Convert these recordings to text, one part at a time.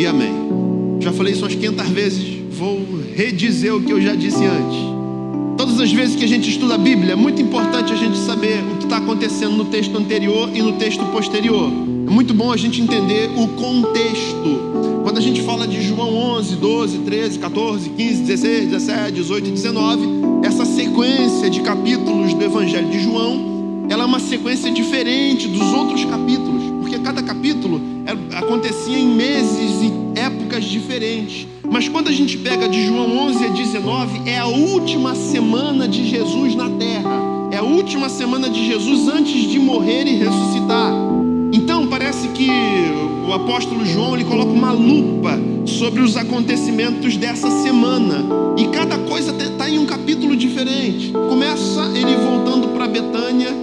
E amém. Já falei isso umas 500 vezes, vou redizer o que eu já disse antes. Todas as vezes que a gente estuda a Bíblia, é muito importante a gente saber o que está acontecendo no texto anterior e no texto posterior. É muito bom a gente entender o contexto. Quando a gente fala de João 11, 12, 13, 14, 15, 16, 17, 18 e 19, essa sequência de capítulos do Evangelho de João, ela é uma sequência diferente dos outros capítulos, porque cada capítulo acontecia em meses e épocas diferentes. Mas quando a gente pega de João 11 a 19, é a última semana de Jesus na terra. É a última semana de Jesus antes de morrer e ressuscitar. Então parece que o apóstolo João ele coloca uma lupa sobre os acontecimentos dessa semana. E cada coisa está em um capítulo diferente. Começa ele voltando para Betânia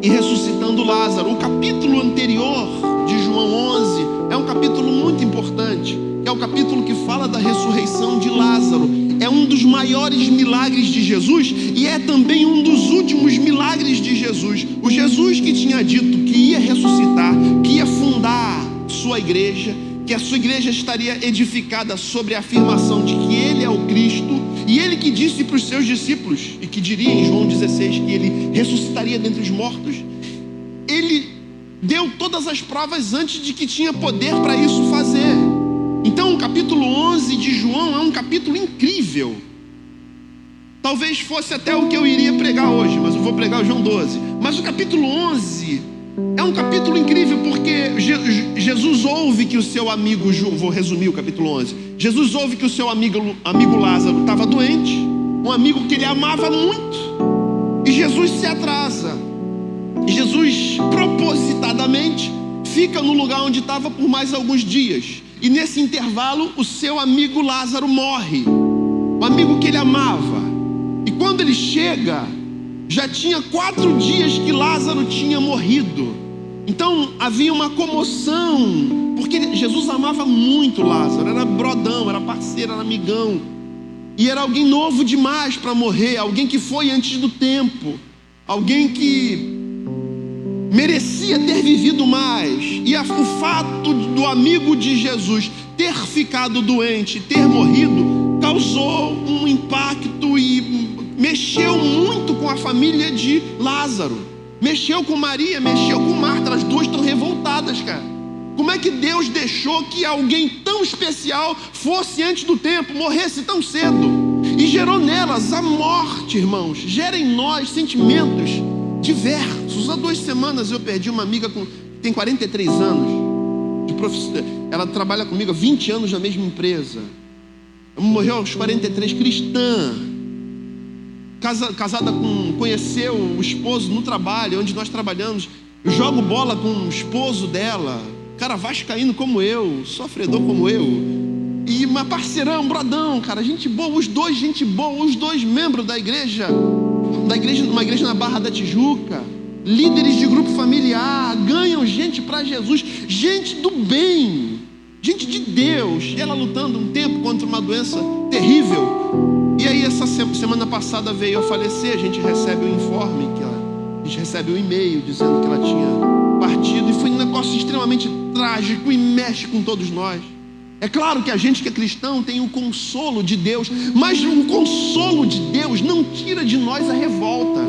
e ressuscitando Lázaro. O capítulo anterior de João 11 é um capítulo muito importante. É o capítulo que fala da ressurreição de Lázaro. É um dos maiores milagres de Jesus e é também um dos últimos milagres de Jesus. O Jesus que tinha dito que ia ressuscitar, que ia fundar sua igreja, que a sua igreja estaria edificada sobre a afirmação de que ele é o Cristo, e ele que disse para os seus discípulos, e que diria em João 16 que ele ressuscitaria dentre os mortos, ele deu todas as provas antes de que tinha poder para isso fazer. Então o capítulo 11 de João é um capítulo incrível. Talvez fosse até o que eu iria pregar hoje, mas eu vou pregar o João 12. Mas o capítulo 11 é um capítulo incrível porque Jesus ouve que o seu amigo, vou resumir o capítulo 11. Jesus ouve que o seu amigo Lázaro estava doente, um amigo que ele amava muito. E Jesus se atrasa. E Jesus propositadamente fica no lugar onde estava por mais alguns dias. E nesse intervalo, o seu amigo Lázaro morre. O amigo que ele amava. E quando ele chega, já tinha 4 dias que Lázaro tinha morrido. Então havia uma comoção, porque Jesus amava muito Lázaro. Era brodão, era parceiro, era amigão. E era alguém novo demais para morrer. Alguém que foi antes do tempo. Alguém que merecia ter vivido mais. E o fato do amigo de Jesus ter ficado doente, ter morrido, causou um impacto e mexeu muito com a família de Lázaro. Mexeu com Maria, mexeu com Marta. As duas estão revoltadas, cara. Como é que Deus deixou que alguém tão especial fosse antes do tempo, morresse tão cedo? E gerou nelas a morte, irmãos. Gera em nós sentimentos diversos. Há 2 semanas eu perdi uma amiga que tem 43 anos de profissão. Ela trabalha comigo há 20 anos na mesma empresa. Ela morreu aos 43, cristã, casada com, conheceu o esposo no trabalho onde nós trabalhamos. Eu jogo bola com o esposo dela, cara vascaíno como eu, sofredor como eu, e uma parceirão, brodão, cara, gente boa, os dois membros da igreja, uma igreja na Barra da Tijuca, líderes de grupo familiar, ganham gente para Jesus, gente do bem, gente de Deus. E ela lutando um tempo contra uma doença terrível. E aí essa semana passada veio a falecer. A gente recebe o informe, a gente recebe o e-mail dizendo que ela tinha partido. E foi um negócio extremamente trágico e mexe com todos nós. É claro que a gente que é cristão tem o consolo de Deus, mas o consolo de Deus não tira de nós a revolta,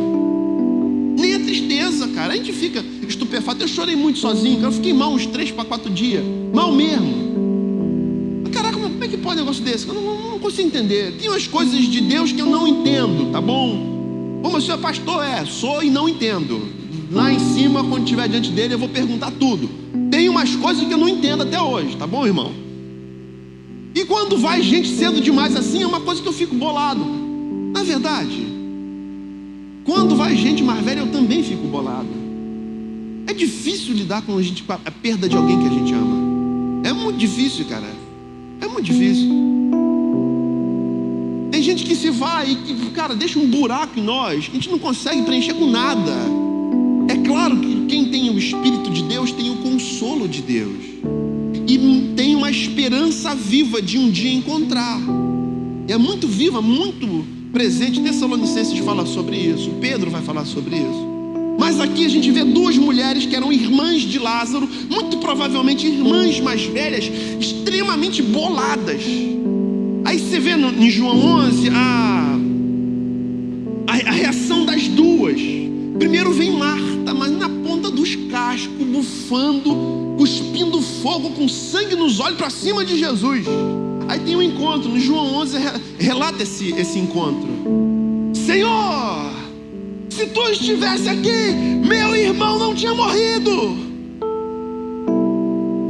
nem a tristeza, cara. A gente fica estupefato. Eu chorei muito sozinho, cara. Eu fiquei mal uns 3 para 4 dias. Mal mesmo. Caraca, como é que pode um negócio desse? Eu não consigo entender. Tem umas coisas de Deus que eu não entendo, tá bom? Bom, mas o senhor é pastor? Sou e não entendo. Lá em cima, quando estiver diante dele, eu vou perguntar tudo. Tem umas coisas que eu não entendo até hoje, tá bom, irmão? E quando vai gente cedo demais assim, é uma coisa que eu fico bolado. Na verdade, quando vai gente mais velha, eu também fico bolado. É difícil lidar com a perda de alguém que a gente ama. É muito difícil, cara. É muito difícil. Tem gente que se vai e que, cara, deixa um buraco em nós, que a gente não consegue preencher com nada. É claro que quem tem o Espírito de Deus tem o consolo de Deus. E tem uma esperança viva de um dia encontrar. É muito viva, muito presente. Tessalonicenses fala sobre isso. Pedro vai falar sobre isso. Mas aqui a gente vê duas mulheres que eram irmãs de Lázaro, muito provavelmente irmãs mais velhas, extremamente boladas. Aí você vê em João 11 a reação das duas. Primeiro vem Marta, mas na ponta dos cascos, bufando, cuspindo fogo, com sangue nos olhos, para cima de Jesus. Aí tem um encontro, no João 11 relata esse encontro. Senhor, se tu estivesse aqui, meu irmão não tinha morrido.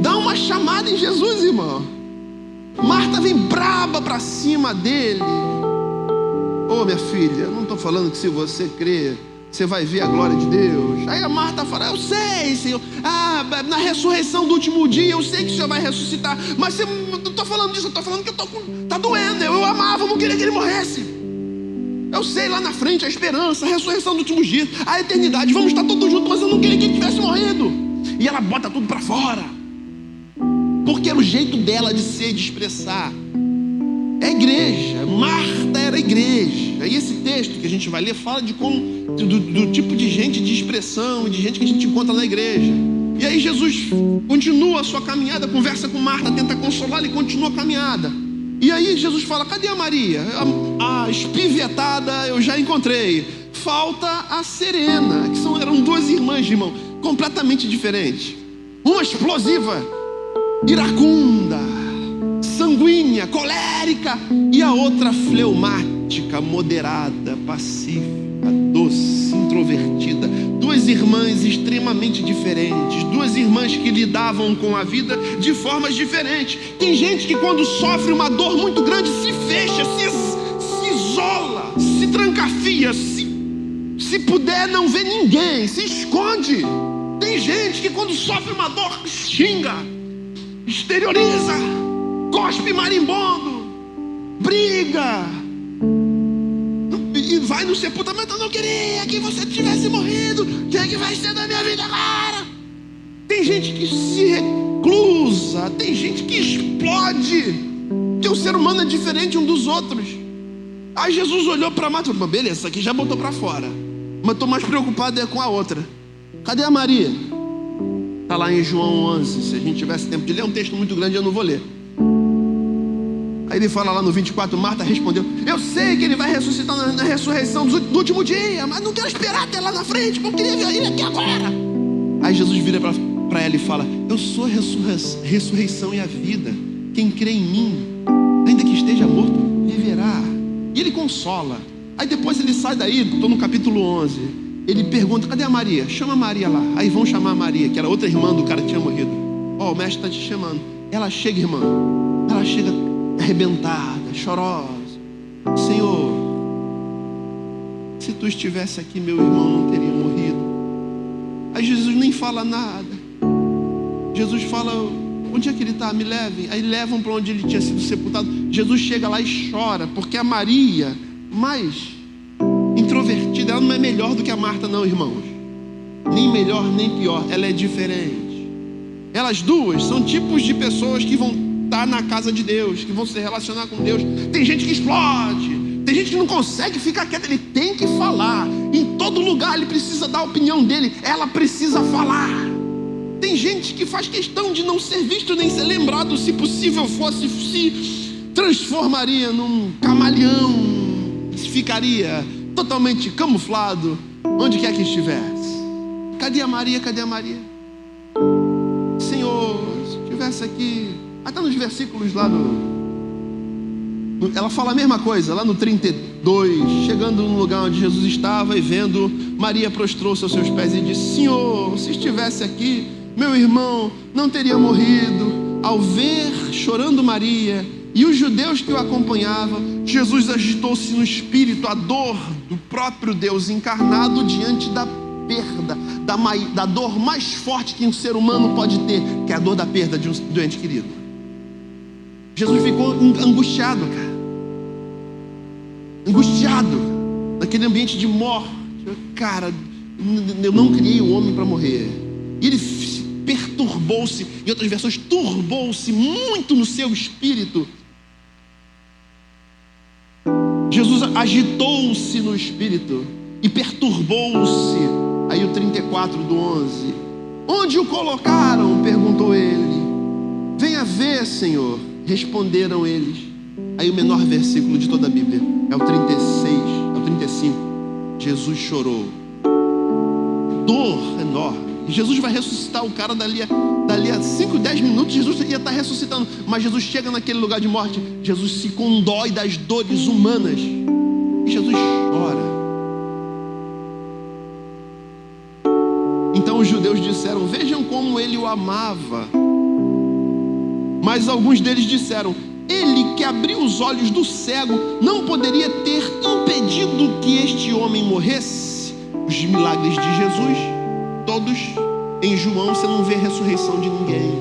Dá uma chamada em Jesus, irmão. Marta vem braba para cima dele. Ô, minha filha, eu não estou falando que se você crer, você vai ver a glória de Deus. Aí a Marta fala, eu sei, Senhor. Na ressurreição do último dia, eu sei que o Senhor vai ressuscitar. Mas eu não estou falando disso, eu estou falando que tá doendo. Eu amava, eu não queria que ele morresse. Eu sei lá na frente a esperança, a ressurreição do último dia, a eternidade. Vamos estar todos juntos, mas eu não queria que ele tivesse morrido. E ela bota tudo para fora. Porque era o jeito dela de ser, de expressar. É a igreja. Marta era a igreja. E esse texto que a gente vai ler fala de como, do tipo de gente de expressão, de gente que a gente encontra na igreja. E aí Jesus continua a sua caminhada, conversa com Marta, tenta consolá-la e continua a caminhada. E aí Jesus fala, cadê a Maria? A espivetada eu já encontrei. Falta a Serena, que eram duas irmãs, irmão, completamente diferentes. Uma explosiva, iracunda, sanguínea, colérica, e a outra fleumática, moderada, pacífica, doce, introvertida. Duas irmãs extremamente diferentes, duas irmãs que lidavam com a vida de formas diferentes. Tem gente que quando sofre uma dor muito grande se fecha, se isola, se trancafia, se puder não ver ninguém, se esconde. Tem gente que quando sofre uma dor xinga, exterioriza, cospe marimbondo, briga e vai no sepultamento. Eu não queria que você tivesse morrido. O que é que vai ser da minha vida agora? Tem gente que se reclusa, tem gente que explode, que o ser humano é diferente um dos outros. Aí Jesus olhou para Marta e falou, beleza, isso aqui já botou para fora, mas estou mais preocupado com a outra. Cadê a Maria? Está lá em João 11. Se a gente tivesse tempo de ler, é um texto muito grande, eu não vou ler. Aí ele fala lá no 24, Marta respondeu, eu sei que ele vai ressuscitar na ressurreição do último dia, mas não quero esperar até lá na frente, porque eu queria ver ele aqui agora. Aí Jesus vira para ela e fala, eu sou a ressurreição e a vida. Quem crê em mim, ainda que esteja morto, viverá. E ele consola. Aí depois ele sai daí, estou no capítulo 11. Ele pergunta, cadê a Maria? Chama a Maria lá. Aí vão chamar a Maria, que era outra irmã do cara que tinha morrido. O mestre está te chamando. Ela chega, irmã. Ela chega arrebentada, chorosa. Senhor, se tu estivesse aqui, meu irmão não teria morrido. Aí Jesus nem fala nada. Jesus fala, onde é que ele está? Me levem. Aí levam para onde ele tinha sido sepultado. Jesus chega lá e chora, porque a Maria, mais introvertida, ela não é melhor do que a Marta não, irmãos. Nem melhor, nem pior. Ela é diferente. Elas duas são tipos de pessoas que vão estar na casa de Deus, que vão se relacionar com Deus. Tem gente que explode, tem gente que não consegue ficar quieta, ele tem que falar. Em todo lugar ele precisa dar a opinião dele, ela precisa falar. Tem gente que faz questão de não ser visto nem ser lembrado. Se possível fosse, se transformaria num camaleão, ficaria totalmente camuflado onde quer que estivesse. Cadê a Maria? Cadê a Maria? Senhor, se estivesse aqui. Até nos versículos lá ela fala a mesma coisa, lá no 32, chegando no lugar onde Jesus estava e vendo, Maria prostrou-se aos seus pés e disse, Senhor, se estivesse aqui, meu irmão não teria morrido. Ao ver chorando Maria e os judeus que o acompanhavam, Jesus agitou-se no espírito, a dor do próprio Deus encarnado diante da perda, da dor mais forte que um ser humano pode ter, que é a dor da perda de um doente querido. Jesus ficou angustiado, cara. Angustiado, naquele ambiente de morte. Cara, eu não criei o homem para morrer. E ele perturbou-se, em outras versões, turbou-se muito no seu espírito. Jesus agitou-se no espírito e perturbou-se. Aí Aí o 34 do 11. Onde o colocaram? Perguntou ele. Venha ver, Senhor. Responderam eles. Aí o menor versículo de toda a Bíblia é o 36, é o 35. Jesus chorou. Dor enorme. E Jesus vai ressuscitar o cara dali a 5, 10 minutos. Jesus ia estar ressuscitando. Mas Jesus chega naquele lugar de morte. Jesus se condói das dores humanas. E Jesus chora. Então os judeus disseram: vejam como ele o amava. Mas alguns deles disseram: ele que abriu os olhos do cego não poderia ter impedido que este homem morresse? Os milagres de Jesus, todos em João, você não vê ressurreição de ninguém.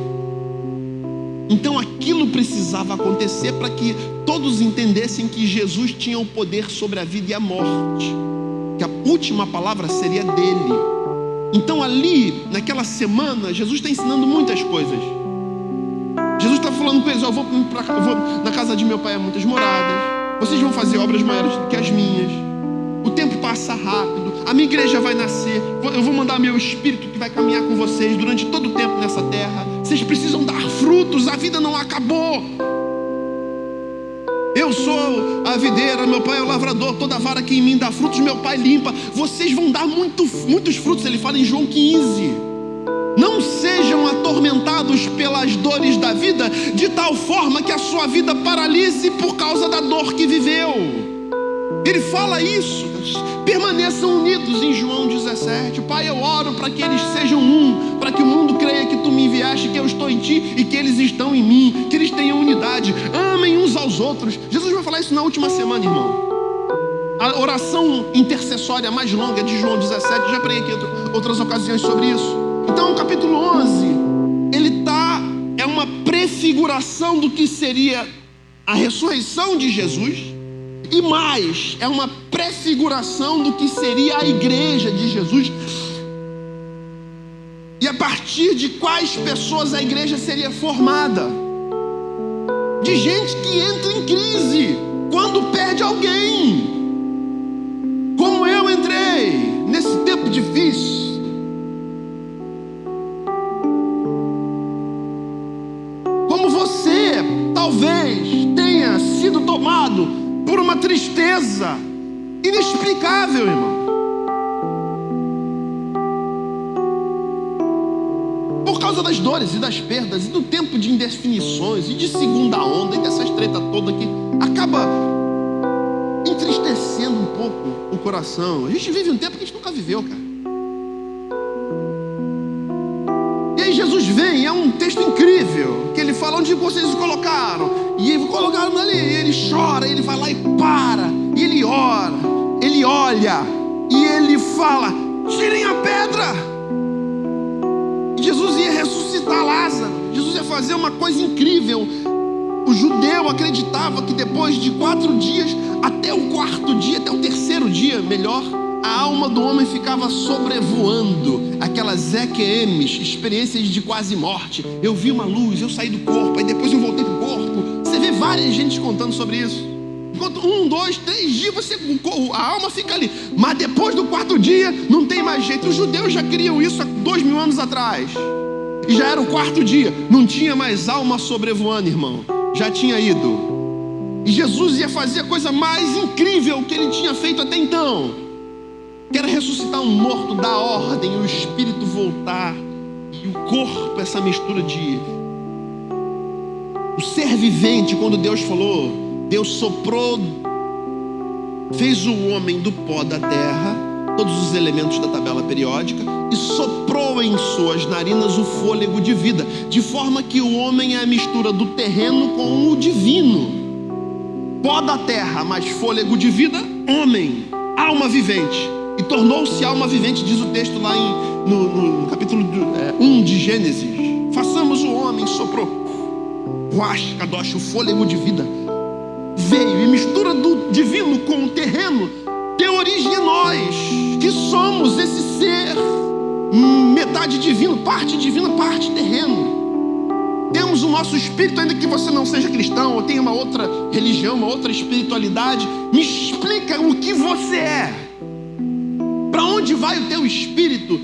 Então aquilo precisava acontecer para que todos entendessem que Jesus tinha o poder sobre a vida e a morte, que a última palavra seria dele. Então ali, naquela semana, Jesus está ensinando muitas coisas. Jesus está falando com eles: eu vou na casa de meu pai há muitas moradas, vocês vão fazer obras maiores do que as minhas, o tempo passa rápido, a minha igreja vai nascer, eu vou mandar meu espírito que vai caminhar com vocês durante todo o tempo nessa terra, vocês precisam dar frutos, a vida não acabou. Eu sou a videira, meu pai é o lavrador, toda vara que em mim dá frutos, meu pai limpa. Vocês vão dar muitos frutos. Ele fala em João 15. Não sejam atormentados pelas dores da vida, de tal forma que a sua vida paralise por causa da dor que viveu. Ele fala isso. Permaneçam unidos em João 17. Pai, eu oro para que eles sejam um, para que o mundo creia que tu me enviaste, que eu estou em ti e que eles estão em mim, que eles tenham unidade, amem uns aos outros. Jesus vai falar isso na última semana, irmão. A oração intercessória mais longa de João 17, já preguei aqui outras ocasiões sobre isso. Então o capítulo 11, é uma prefiguração do que seria a ressurreição de Jesus. E mais, é uma prefiguração do que seria a igreja de Jesus. E a partir de quais pessoas a igreja seria formada? De gente que entra em crise quando perde alguém. Como eu entrei nesse tempo difícil. Como você talvez tenha sido tomado por uma tristeza inexplicável, irmão. Por causa das dores e das perdas, e do tempo de indefinições, e de segunda onda, e dessas treta toda que acaba entristecendo um pouco o coração. A gente vive um tempo que a gente nunca viveu, cara. E aí Jesus vem, é um texto incrível, que ele fala: onde vocês o colocaram? E colocaram ali, ele chora, ele vai lá e para, e ele ora, ele olha, e ele fala: tirem a pedra. E Jesus ia ressuscitar Lázaro, Jesus ia fazer uma coisa incrível. O judeu acreditava que depois de 4 dias, até o 4º dia, até o 3º dia, melhor, a alma do homem ficava sobrevoando aquelas EQMs, experiências de quase morte. Eu vi uma luz, eu saí do corpo, aí depois eu voltei pro corpo. Você vê várias gente contando sobre isso. Enquanto 1, 2, 3 dias a alma fica ali, mas depois do 4º dia não tem mais jeito. Os judeus já queriam isso há 2000 anos atrás, e já era o 4º dia, não tinha mais alma sobrevoando, irmão, já tinha ido. E Jesus ia fazer a coisa mais incrível que ele tinha feito até então, que era ressuscitar um morto, dar ordem, o espírito voltar, e o corpo, essa mistura de o ser vivente. Quando Deus falou, Deus soprou, fez o homem do pó da terra, todos os elementos da tabela periódica, e soprou em suas narinas o fôlego de vida, de forma que o homem é a mistura do terreno com o divino. Pó da terra, mais fôlego de vida, homem, alma vivente. E tornou-se alma vivente, diz o texto lá no capítulo 1 de Gênesis. Façamos o homem, soprou. Ruach Kadosh, o fôlego de vida veio, e mistura do divino com o terreno deu origem a nós, que somos esse ser, metade divino, parte divina, parte terreno. Temos o nosso espírito, ainda que você não seja cristão ou tenha uma outra religião, uma outra espiritualidade. Me explica o que você é, para Para onde vai o teu espírito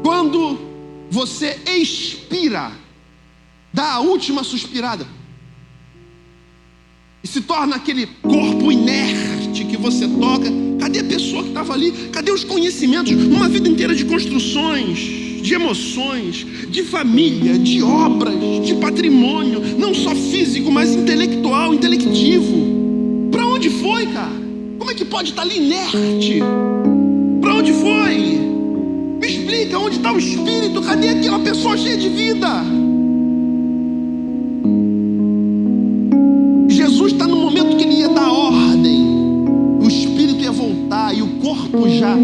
quando você expira, dá a última suspirada e se torna aquele corpo inerte que você toca? Cadê a pessoa que estava ali? Cadê os conhecimentos? Uma vida inteira de construções, de emoções, de família, de obras, de patrimônio, não só físico, mas intelectual, intelectivo. Para onde foi, cara? Como é que pode estar ali inerte? Para onde foi? Me explica, onde está o espírito? Cadê aquela pessoa cheia de vida? Jesus está no momento que ele ia dar ordem, o espírito ia voltar e o corpo já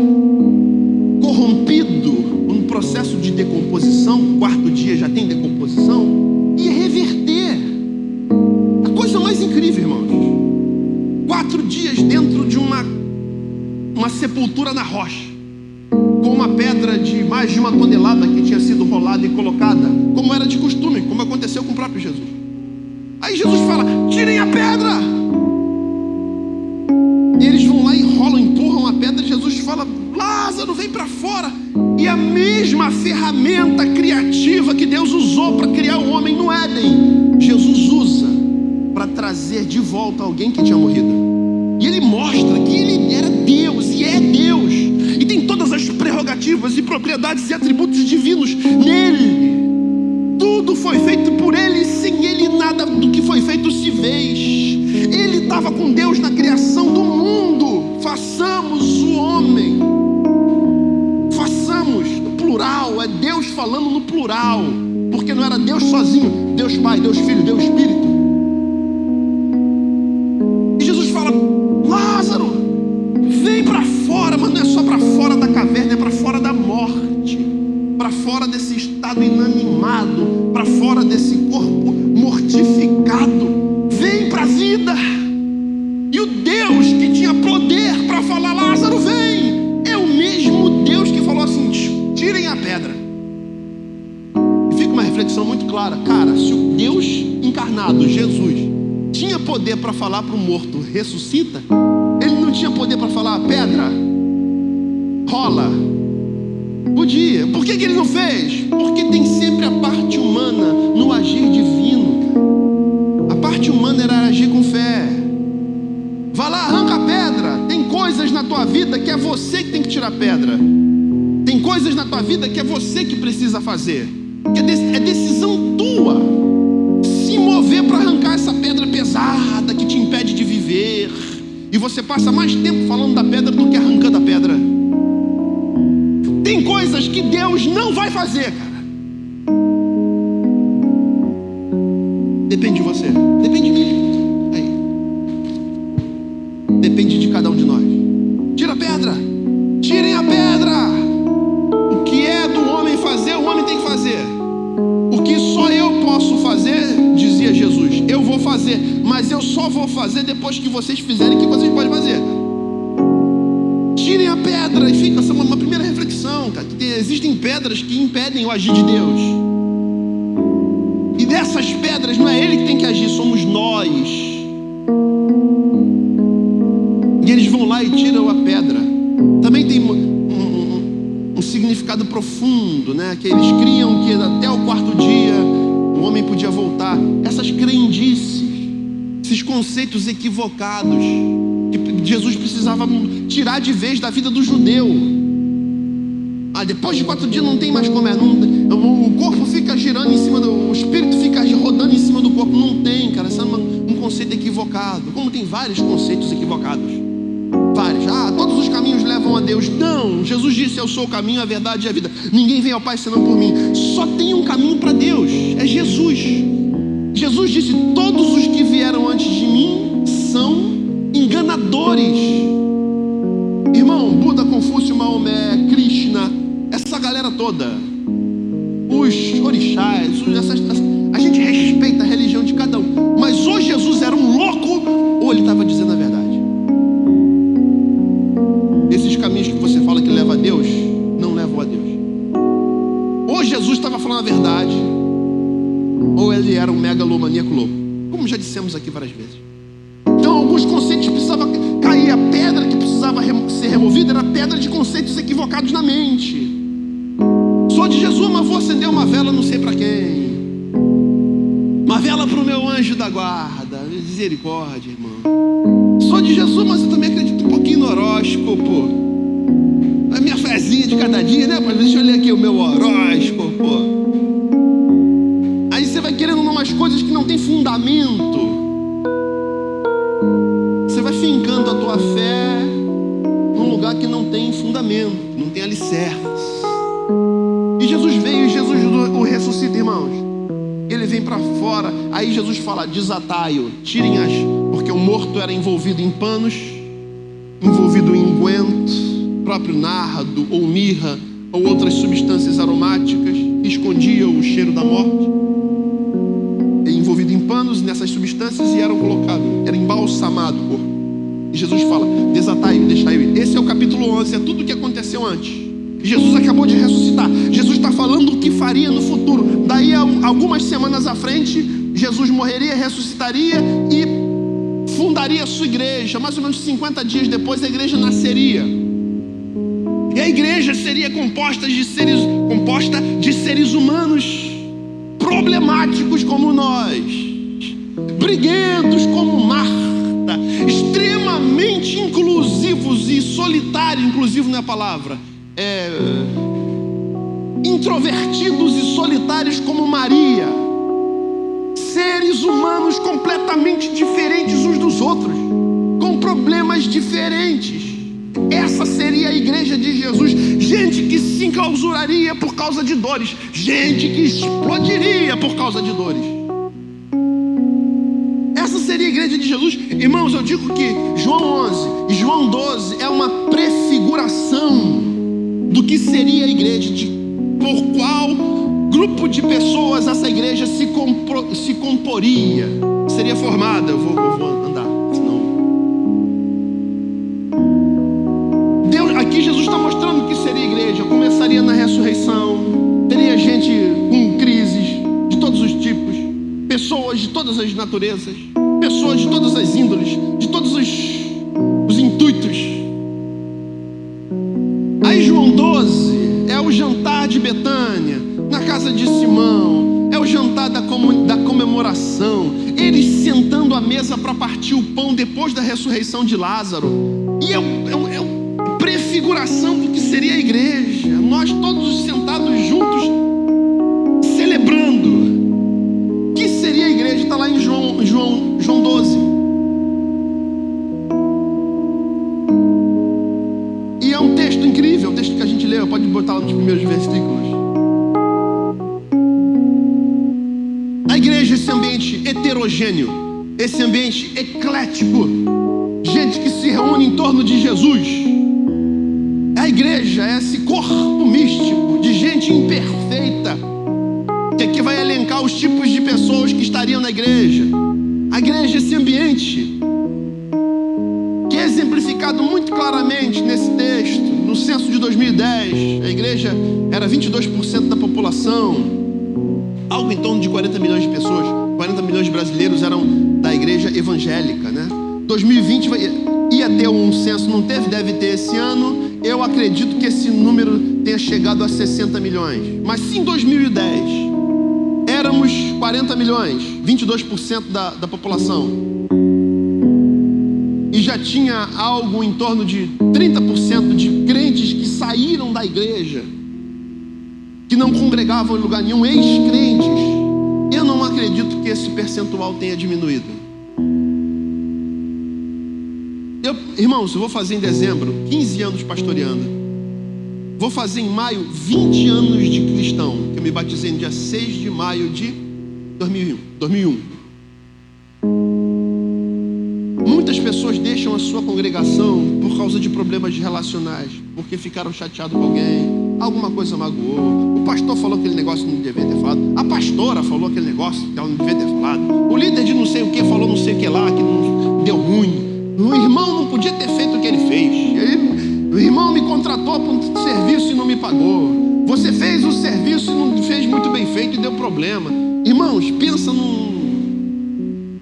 corrompido, no processo de decomposição, o quarto dia já tem decomposição, ia reverter. A coisa mais incrível, irmãos, 4 dias dentro de uma sepultura na rocha, com uma pedra de mais de 1 tonelada que tinha sido rolada e colocada, como era de costume, como aconteceu com o próprio Jesus. Aí Jesus fala: tirem a pedra. E eles vão lá, enrolam, empurram a pedra. E Jesus fala: Lázaro, vem para fora. E a mesma ferramenta criativa que Deus usou para criar o homem no Éden, Jesus usa para trazer de volta alguém que tinha morrido. E ele mostra que ele era Deus e é Deus, e tem todas as prerrogativas e propriedades e atributos divinos nele. Tudo foi feito por ele, e sem ele nada do que foi feito se fez. Ele estava com Deus na criação do mundo. Façamos o homem. Façamos, no plural, é Deus falando no plural, porque não era Deus sozinho, Deus Pai, Deus Filho, Deus Espírito. E Jesus fala: Lázaro, vem para fora, mas não é só para fora da caverna, é para fora da morte, para fora desse estado inanimado, para fora desse corpo mortificado. Vem para a vida. E o Deus que tinha poder para falar: Lázaro, vem, é o mesmo Deus que falou assim: tirem a pedra. E fica uma reflexão muito clara, cara, se o Deus encarnado, Jesus, tinha poder para falar para o morto: ressuscita, ele não tinha poder para falar: pedra, rola? Podia. Por que ele não fez? Porque tem sempre a parte humana no agir divino. A parte humana era agir com fé. Vai lá, arranca a pedra. Tem coisas na tua vida que é você que tem que tirar a pedra. Tem coisas na tua vida que é você que precisa fazer, que é decisão tua se mover para arrancar essa pedra pesada que te impede de viver. E você passa mais tempo falando da pedra do que arrancando a pedra. Tem coisas que Deus não vai fazer, cara. Depende de você, depende de mim. Aí. Depende de cada um de nós. Tira a pedra. Tirem a pedra. O que é do homem fazer, o homem tem que fazer. O que só eu posso fazer, dizia Jesus, eu vou fazer, mas eu só vou fazer depois que vocês fizerem o que vocês podem fazer. Tirem a pedra. E fica essa uma primeira reflexão, cara, que existem pedras que impedem o agir de Deus. E dessas pedras não é ele que tem que agir, somos nós. E eles vão lá e tiram a pedra. Também tem um significado profundo, né? Que eles criam que até o 4º dia o homem podia voltar. Essas crendices, esses conceitos equivocados que Jesus precisava tirar de vez da vida do judeu. Depois de 4 dias não tem mais como o corpo fica girando em cima o espírito fica rodando em cima do corpo. Não tem, cara, esse é um conceito equivocado, como tem vários conceitos equivocados, vários. Todos os caminhos levam a Deus. Não, Jesus disse: eu sou o caminho, a verdade e a vida, ninguém vem ao Pai senão por mim. Só tem um caminho para Deus, é Jesus. Jesus disse: todos os que vieram antes de mim são enganadores. Irmão, Buda, Confúcio, Maomé, Krishna, essa galera toda, os orixás, a gente respeita a religião de cada um, mas ou Jesus era um louco ou ele estava dizendo a verdade. Esses caminhos que você fala que leva a Deus não levam a Deus. Ou Jesus estava falando a verdade, ou ele era um megalomaníaco louco, como já dissemos aqui várias vezes. Então alguns conceitos precisavam cair aí a pedra que precisava ser removida era pedra de conceitos equivocados na mente. Sou de Jesus, mas vou acender uma vela não sei para quem. Uma vela para o meu anjo da guarda. Misericórdia, irmão. Sou de Jesus, mas eu também acredito um pouquinho no horóscopo. A minha fezinha de cada dia, né? Deixa eu ler aqui o meu horóscopo. Aí você vai querendo umas coisas que não tem fundamento. Você vai fincando a tua fé num lugar que não tem fundamento, não tem alicerce. E Jesus veio e Jesus o ressuscita, irmãos. Ele vem para fora. Aí Jesus fala: desatai-o, tirem porque o morto era envolvido em panos, envolvido em unguento, próprio nardo ou mirra ou outras substâncias aromáticas que escondiam o cheiro da morte. Envolvido em panos nessas substâncias e eram colocados, era embalsamado o corpo. E Jesus fala: desatai-o, deixai-o ir. Esse é o capítulo 11, é tudo o que aconteceu antes. E Jesus acabou de ressuscitar. Jesus está falando o que faria no futuro. Daí algumas semanas à frente, Jesus morreria, ressuscitaria e fundaria a sua igreja. Mais ou menos 50 dias depois, a igreja nasceria. E a igreja seria composta de seres humanos problemáticos como nós, briguentos como Marta, extremamente inclusivos e solitários, inclusive não é a palavra, introvertidos e solitários como Maria, seres humanos completamente diferentes uns dos outros, com problemas diferentes. Essa seria a igreja de Jesus. Gente que se enclausuraria por causa de dores, gente que explodiria por causa de dores. Essa seria a igreja de Jesus. Irmãos, eu digo que João 11 e João 12 é uma prefiguração do que seria a igreja, por qual grupo de pessoas essa igreja se comporia, seria formada. Eu vou andar, senão... Aqui Jesus está mostrando o que seria a igreja. Começaria na ressurreição, teria gente com crises de todos os tipos, pessoas de todas as naturezas, pessoas de todas as índoles, de todos os intuitos. Aí João 12 é o jantar de Betânia, na casa de Simão, é o jantar da comemoração, eles sentando à mesa para partir o pão depois da ressurreição de Lázaro. E é uma prefiguração do que seria a igreja, nós todos sentados juntos, celebrando. O que seria a igreja? Está lá em João 12. E é um texto incrível, o texto que a gente leu, pode botar lá nos primeiros versículos. A igreja, esse ambiente heterogêneo, esse ambiente eclético, gente que se reúne em torno de Jesus. A igreja é esse corpo místico de gente imperfeita, que aqui vai elencar os tipos de pessoas que estariam na igreja. A igreja é esse ambiente que é exemplificado muito claramente nesse texto. No censo de 2010, a igreja era 22% da população, algo em torno de 40 milhões de pessoas. 40 milhões de brasileiros eram da igreja evangélica, né? 2020 ia ter um censo, não teve, deve ter esse ano. Eu acredito que esse número tenha chegado a 60 milhões. Mas se em 2010 éramos 40 milhões, 22% da população, e já tinha algo em torno de 30% de crentes que saíram da igreja, que não congregavam em lugar nenhum, ex-crentes, eu não acredito que esse percentual tenha diminuído. Irmãos, eu vou fazer em dezembro 15 anos pastoreando. Vou fazer em maio 20 anos de cristão, que eu me batizei no dia 6 de maio de 2001. Muitas pessoas deixam a sua congregação por causa de problemas relacionais, porque ficaram chateados com alguém, alguma coisa magoou, o pastor falou aquele negócio que não devia ter falado, a pastora falou aquele negócio que ela não devia ter falado, o líder de não sei o que falou não sei o que lá, que não deu ruim. O irmão não podia ter feito o que ele fez. O irmão me contratou para um serviço e não me pagou. Você fez o serviço e não fez muito bem feito e deu problema. Irmãos, pensa num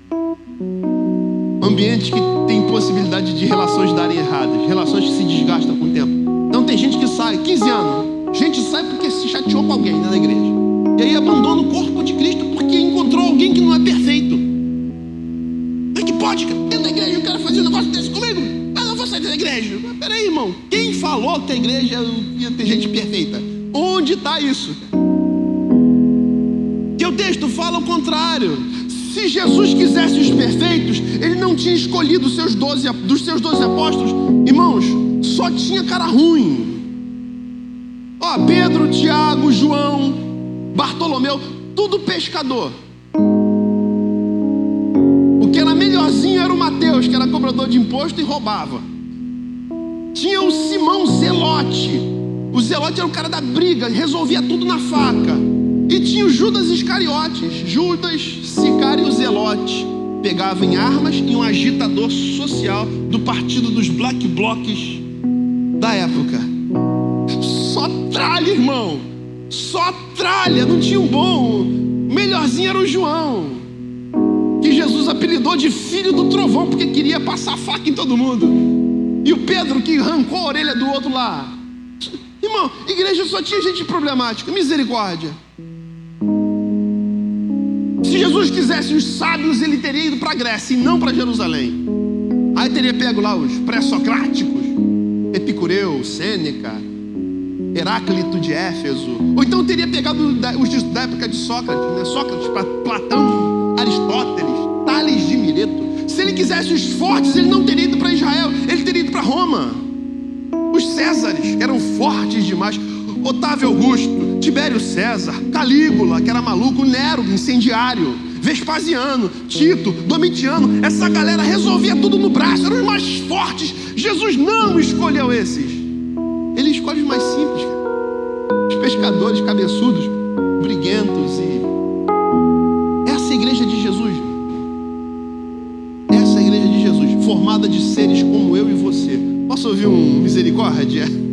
ambiente que tem possibilidade de relações darem erradas, relações que se desgastam com o tempo. Então tem gente que sai, 15 anos, gente sai porque se chateou com alguém na igreja. E aí abandona o corpo de Cristo porque encontrou alguém que não é perfeito. Mas que pode, dentro da igreja, o cara fazer um negócio desse comigo? Ah, não vou sair da igreja. Mas peraí, irmão, quem falou que a igreja ia ter gente perfeita? Onde está isso? Que o texto fala o contrário. Se Jesus quisesse os perfeitos, ele não tinha escolhido dos seus 12 apóstolos. Irmãos, só tinha cara ruim. Ó, Pedro, Tiago, João, Bartolomeu, tudo pescador. O que era melhorzinho era o Mateus, que era cobrador de imposto e roubava. Tinha o Simão Zelote. O Zelote era o cara da briga, resolvia tudo na faca. E tinha o Judas Iscariotes. Judas, sicário Zelote, pegava em armas e um agitador social do partido dos Black Blocs da época. Só tralha, irmão. Só tralha, não tinha um bom. O melhorzinho era o João, que Jesus apelidou de filho do trovão, porque queria passar faca em todo mundo. E o Pedro, que arrancou a orelha do outro lá. Irmão, igreja só tinha gente problemática. Misericórdia. Se Jesus quisesse os sábios, ele teria ido para a Grécia e não para Jerusalém. Aí teria pego lá os pré-socráticos, Epicureu, Sêneca, Heráclito de Éfeso. Ou então teria pegado os da época de Sócrates, né? Sócrates, Platão, Aristóteles, Tales de Mileto. Se ele quisesse os fortes, ele não teria ido para Israel, ele teria ido para Roma. Os Césares eram fortes demais. Otávio Augusto, Tibério César, Calígula, que era maluco, Nero, incendiário, Vespasiano, Tito, Domitiano. Essa galera resolvia tudo no braço, eram os mais fortes. Jesus não escolheu esses. Ele escolhe os mais simples, cara. Os pescadores cabeçudos, briguentos. E essa é a igreja de Jesus. Essa é a igreja de Jesus, formada de seres como eu e você. Posso ouvir um misericórdia?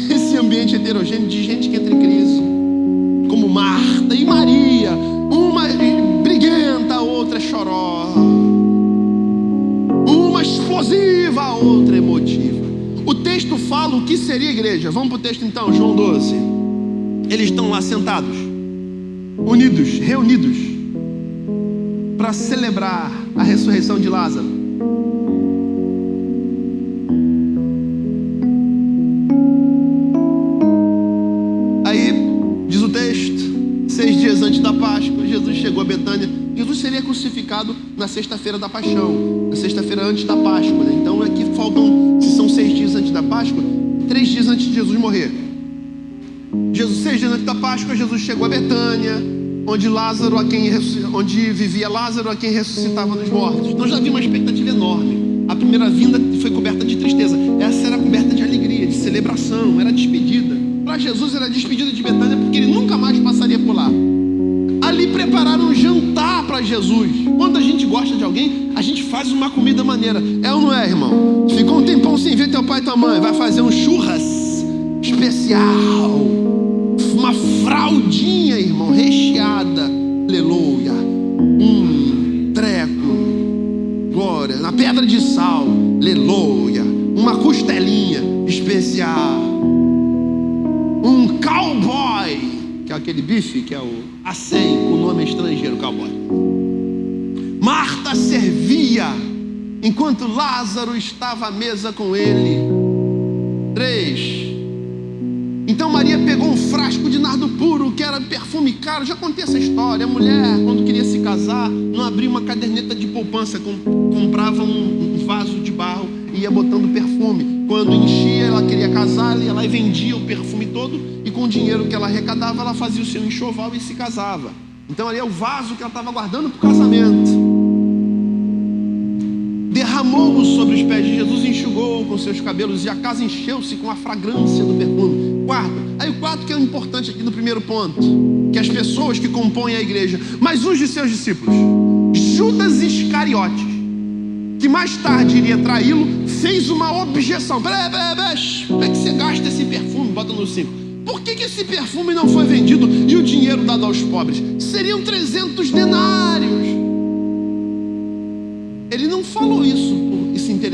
Esse ambiente heterogêneo de gente que entra em crise, como Marta e Maria, uma briguenta, a outra é choró, uma explosiva, a outra emotiva. O texto fala o que seria a igreja. Vamos para o texto então, João 12. Eles estão lá sentados, unidos, reunidos, para celebrar a ressurreição de Lázaro. Aí, diz o texto, 6 dias antes da Páscoa, Jesus chegou a Betânia. Jesus seria crucificado na sexta-feira da Paixão, na sexta-feira antes da Páscoa, né? Então aqui faltam, se são 6 dias antes da Páscoa, 3 dias antes de Jesus morrer. 6 dias antes da Páscoa, Jesus chegou a Betânia, onde vivia Lázaro, a quem ressuscitava dos mortos. Então já havia uma expectativa enorme. A primeira vinda foi coberta de tristeza. Essa era coberta de alegria, de celebração, era despedida. Para Jesus era despedida de Betânia, porque ele nunca mais passaria por lá. Ali prepararam um jantar para Jesus. Quando a gente gosta de alguém, a gente faz uma comida maneira. É ou não é, irmão? Ficou um tempão sem ver teu pai e tua mãe, vai fazer um churras especial, uma fraldinha, irmão, recheada, aleluia, treco, glória, na pedra de sal, aleluia, uma costelinha especial, um cowboy, que é aquele bife que é o A100, o nome é estrangeiro, cowboy. Marta servia enquanto Lázaro estava à mesa com ele. 3. Então Maria pegou um frasco de nardo puro, que era perfume caro. Já contei essa história. A mulher, quando queria se casar, não abria uma caderneta de poupança, comprava um vaso de barro e ia botando perfume. Quando enchia, ela queria casar, ela ia lá e vendia o perfume todo, e com o dinheiro que ela arrecadava, ela fazia o seu enxoval e se casava. Então ali é o vaso que ela estava guardando para o casamento. Derramou-o sobre os pés de Jesus, enxugou com seus cabelos, e a casa encheu-se com a fragrância do perfume. Aí o quarto que é importante aqui no primeiro ponto, que as pessoas que compõem a igreja, mas uns de seus discípulos, Judas Iscariotes, que mais tarde iria traí-lo, fez uma objeção. Peraí, como é que você gasta esse perfume? Bota no 5. Por que esse perfume não foi vendido e o dinheiro dado aos pobres? Seriam 300 denários. Ele não falou isso.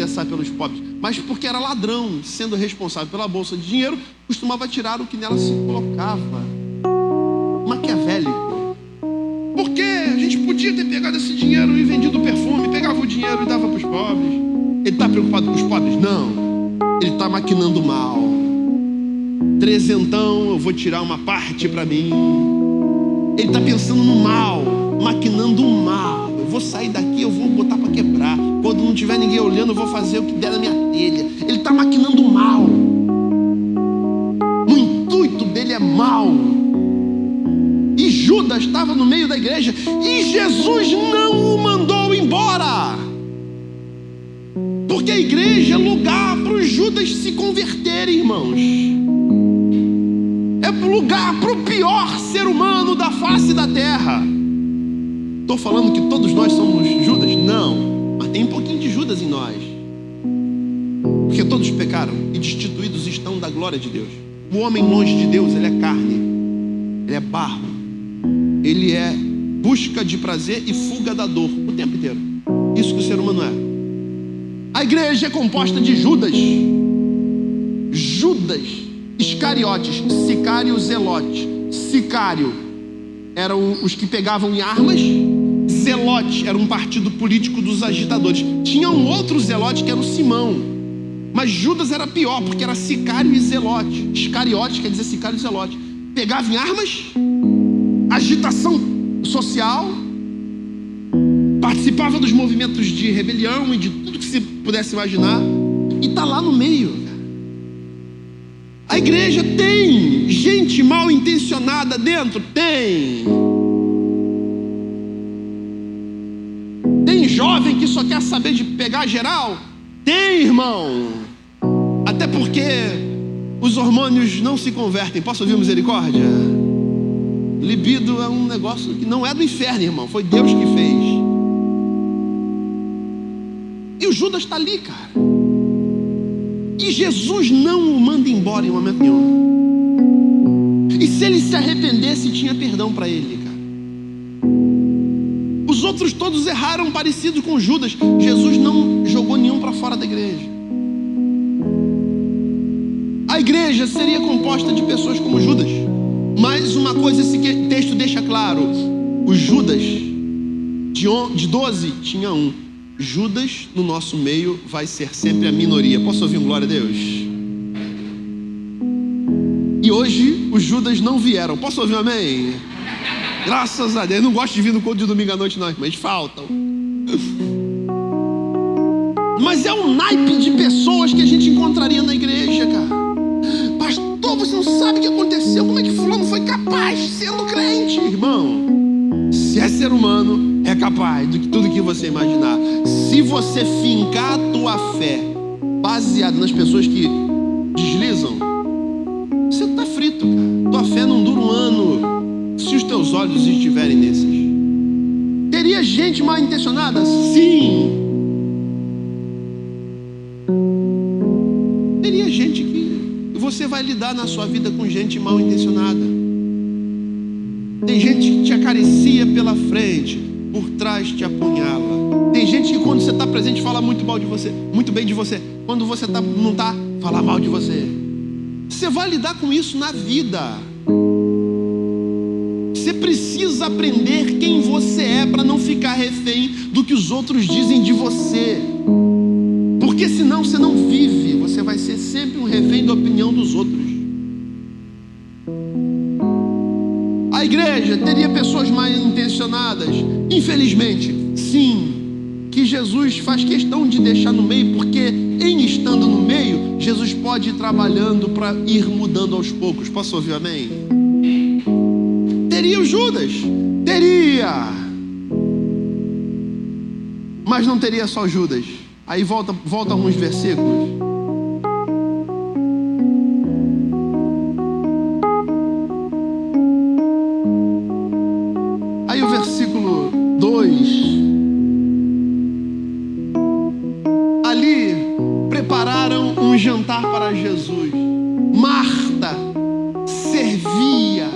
interessar pelos pobres, mas porque era ladrão, sendo responsável pela bolsa de dinheiro, costumava tirar o que nela se colocava. Maquiavélico. Porque a gente podia ter pegado esse dinheiro e vendido o perfume, pegava o dinheiro e dava para os pobres. Ele está preocupado com os pobres? Não. Ele está maquinando mal. Trezentão, eu vou tirar uma parte para mim. Ele está pensando no mal, maquinando o mal. Eu vou sair daqui, eu vou botar para quebrar. Quando não tiver ninguém olhando, eu vou fazer o que der na minha telha. Ele está maquinando o mal. O intuito dele é mal. E Judas estava no meio da igreja e Jesus não o mandou embora. Porque a igreja é lugar para os Judas se converterem, irmãos. É lugar para o pior ser humano da face da terra. Estou falando que todos nós somos Judas? Não, mas tem um pouquinho de Judas em nós. Porque todos pecaram e destituídos estão da glória de Deus. O homem longe de Deus, ele é carne, ele é barro, ele é busca de prazer e fuga da dor o tempo inteiro. Isso que o ser humano é. A igreja é composta de Judas, Iscariotes, Sicário, Zelote. Sicário eram os que pegavam em armas, Zelote era um partido político dos agitadores. Tinha um outro Zelote que era o Simão, mas Judas era pior, porque era Sicário e Zelote. Iscariote quer dizer Sicário e Zelote. Pegava em armas, agitação social, participava dos movimentos de rebelião e de tudo que se pudesse imaginar, e está lá no meio. A igreja tem gente mal intencionada dentro? Tem. Tem jovem que só quer saber de pegar geral? Tem, irmão. Até porque os hormônios não se convertem. Posso ouvir misericórdia? Libido é um negócio que não é do inferno, irmão. Foi Deus que fez. E o Judas está ali, cara. E Jesus não o manda embora em momento nenhum. E se ele se arrependesse, tinha perdão para ele, cara. Os outros todos erraram parecido com Judas. Jesus não jogou nenhum para fora da igreja. A igreja seria composta de pessoas como Judas. Mas uma coisa esse texto deixa claro: os Judas de 12 tinha um. Judas no nosso meio vai ser sempre a minoria. Posso ouvir um glória a Deus? E hoje os Judas não vieram. Posso ouvir um amém? Graças a Deus. Eu não gosto de vir no culto de domingo à noite não, mas faltam. Mas é um naipe de pessoas que a gente encontraria na igreja, cara. Pastor, você não sabe o que aconteceu. Como é que fulano foi capaz sendo crente? Irmão, se é ser humano, é capaz de tudo que você imaginar. Se você fincar a tua fé baseada nas pessoas que deslizam, você está frito, cara. Tua fé não dura um ano se os teus olhos estiverem nesses. Teria gente mal intencionada? Sim. Teria gente que você vai lidar na sua vida com gente mal intencionada. Tem gente que te acaricia pela frente, por trás te apunhala. Tem gente que quando você está presente fala muito mal de você, muito bem de você. Quando você não está, fala mal de você. Você vai lidar com isso na vida. Você precisa aprender quem você é para não ficar refém do que os outros dizem de você. Porque senão você não vive. Você vai ser sempre um refém da opinião dos outros. A igreja teria pessoas mal intencionadas? Infelizmente, sim. Que Jesus faz questão de deixar no meio, porque em estando no meio, Jesus pode ir trabalhando para ir mudando aos poucos. Posso ouvir amém? Teria o Judas? Teria. Mas não teria só Judas. Aí volta alguns versículos. Aí o versículo 2. Ali prepararam um jantar para Jesus. Marta servia.